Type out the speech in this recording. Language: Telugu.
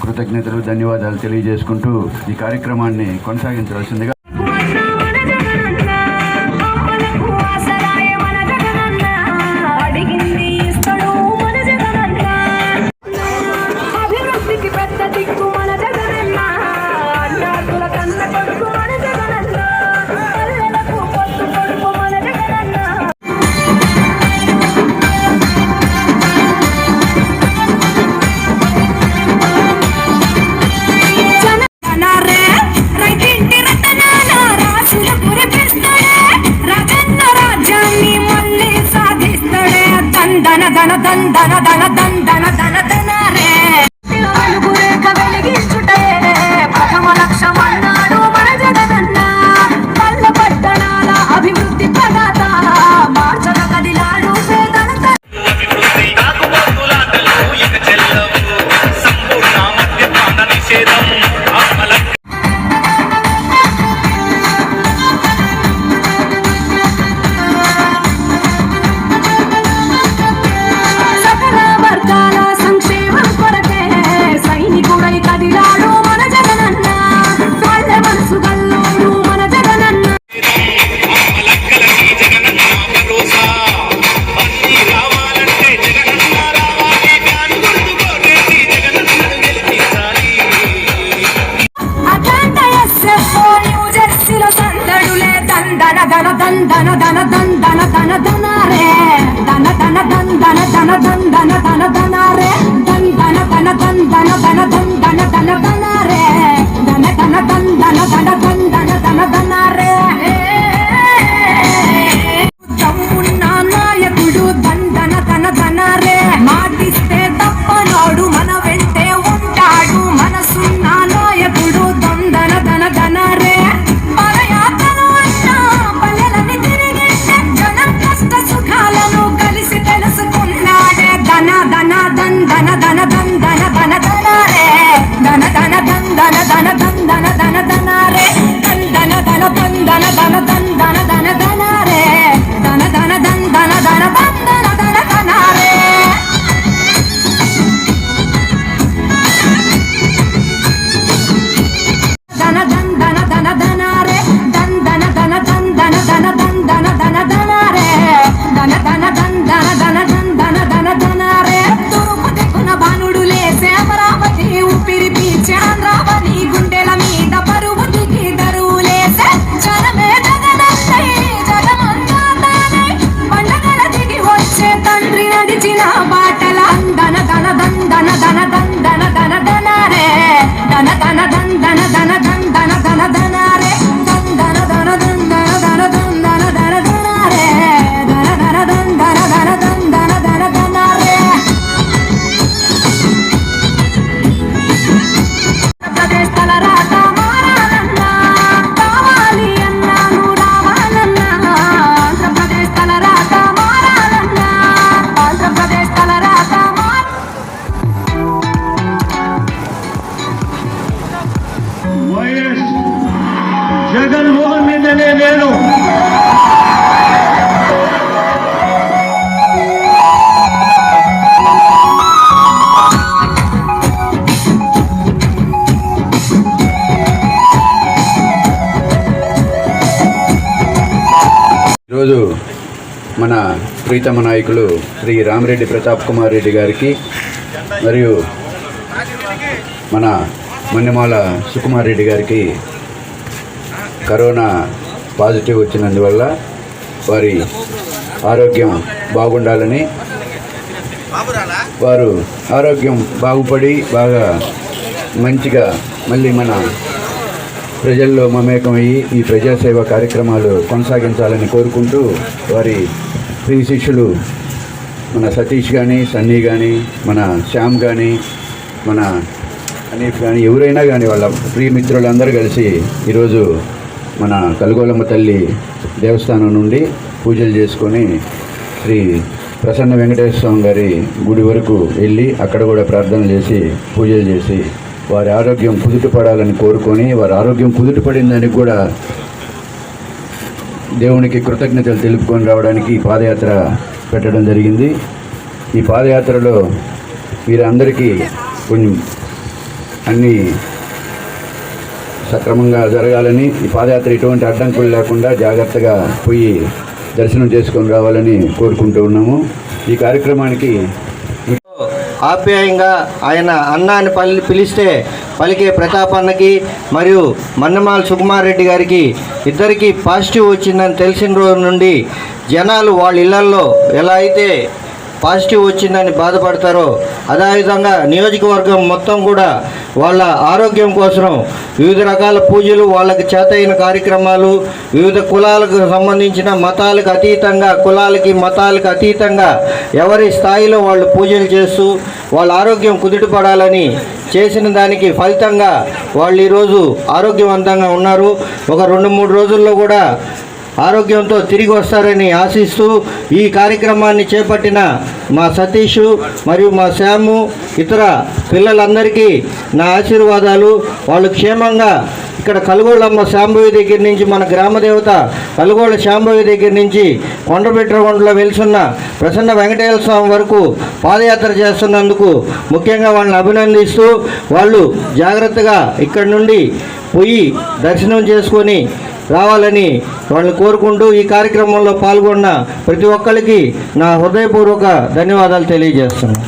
కృతజ్ఞతలు, ధన్యవాదాలు తెలియజేసుకుంటూ ఈ కార్యక్రమాన్ని కొనసాగించవలసిందిగా. జగన్మోహన్ రెడ్డి నేను ఈరోజు మన ప్రీతమ నాయకులు శ్రీ రామిరెడ్డి ప్రతాప్ కుమార్ రెడ్డి గారికి మరియు మన మన్నెమాల సుకుమార్ రెడ్డి గారికి కరోనా పాజిటివ్ వచ్చినందువల్ల వారి ఆరోగ్యం బాగుండాలని, వారు ఆరోగ్యం బాగుపడి బాగా మంచిగా మళ్ళీ మన ప్రజల్లో మమేకమయ్యి ఈ ప్రజాసేవ కార్యక్రమాలు కొనసాగించాలని కోరుకుంటూ వారి ప్రియ శిష్యులు మన సతీష్ కానీ, సన్నీ కానీ, మన శ్యామ్ కానీ, మన అనీఫ్ కానీ, ఎవరైనా కానీ వాళ్ళ ప్రియమిత్రులందరూ కలిసి ఈరోజు మన కలుగోలమ్మ తల్లి దేవస్థానం నుండి పూజలు చేసుకొని శ్రీ ప్రసన్న వెంకటేశ్వర స్వామి గారి గుడి వరకు వెళ్ళి అక్కడ కూడా ప్రార్థన చేసి పూజలు చేసి వారి ఆరోగ్యం కుదుటపడాలని కోరుకొని, వారి ఆరోగ్యం కుదుటపడిందని కూడా దేవునికి కృతజ్ఞతలు తెలుపుకొని రావడానికి ఈ పాదయాత్ర పెట్టడం జరిగింది. ఈ పాదయాత్రలో వీరందరికీ కొంచెం అన్నీ సక్రమంగా జరగాలని, ఈ పాదయాత్ర ఎటువంటి అడ్డంకులు లేకుండా జాగ్రత్తగా పోయి దర్శనం చేసుకొని రావాలని కోరుకుంటూ ఉన్నాము. ఈ కార్యక్రమానికి ఆప్యాయంగా ఆయన అన్నాన్ని పిలిస్తే పలికే ప్రతాపన్నకి మరియు మన్నమాల సుకుమార్ రెడ్డి గారికి ఇద్దరికి పాజిటివ్ వచ్చిందని తెలిసిన రోజు నుండి జనాలు వాళ్ళ ఇళ్లల్లో ఎలా అయితే పాజిటివ్ వచ్చిందని బాధపడతారో అదేవిధంగా నియోజకవర్గం మొత్తం కూడా వాళ్ళ ఆరోగ్యం కోసం వివిధ రకాల పూజలు, వాళ్ళకి చేతైన కార్యక్రమాలు, వివిధ కులాలకు సంబంధించిన మతాలకు అతీతంగా, కులాలకి మతాలకు అతీతంగా ఎవరి స్థాయిలో వాళ్ళు పూజలు చేస్తూ వాళ్ళ ఆరోగ్యం కుదుటపడాలని చేసిన దానికి ఫలితంగా వాళ్ళు ఈరోజు ఆరోగ్యవంతంగా ఉన్నారు. ఒక 2-3 రోజుల్లో కూడా ఆరోగ్యంతో తిరిగి వస్తారని ఆశిస్తూ ఈ కార్యక్రమాన్ని చేపట్టిన మా సతీష్ మరియు మా శ్యాము, ఇతర పిల్లలందరికీ నా ఆశీర్వాదాలు. వాళ్ళు క్షేమంగా ఇక్కడ కలుగోళ్ళమ్మ శాంభవి దగ్గర నుంచి, మన గ్రామదేవత కలుగోళ్ళ శాంభవి దగ్గర నుంచి కొండబెట్రగొండలో వెలుసున్న ప్రసన్న వెంకటేశ్వర స్వామి వరకు పాదయాత్ర చేస్తున్నందుకు ముఖ్యంగా వాళ్ళని అభినందిస్తూ, వాళ్ళు జాగ్రత్తగా ఇక్కడి నుండి పోయి దర్శనం చేసుకొని రావాలని వాళ్ళని కోరుకుంటూ ఈ కార్యక్రమంలో పాల్గొన్న ప్రతి ఒక్కరికి నా హృదయపూర్వక ధన్యవాదాలు తెలియజేస్తున్నాను.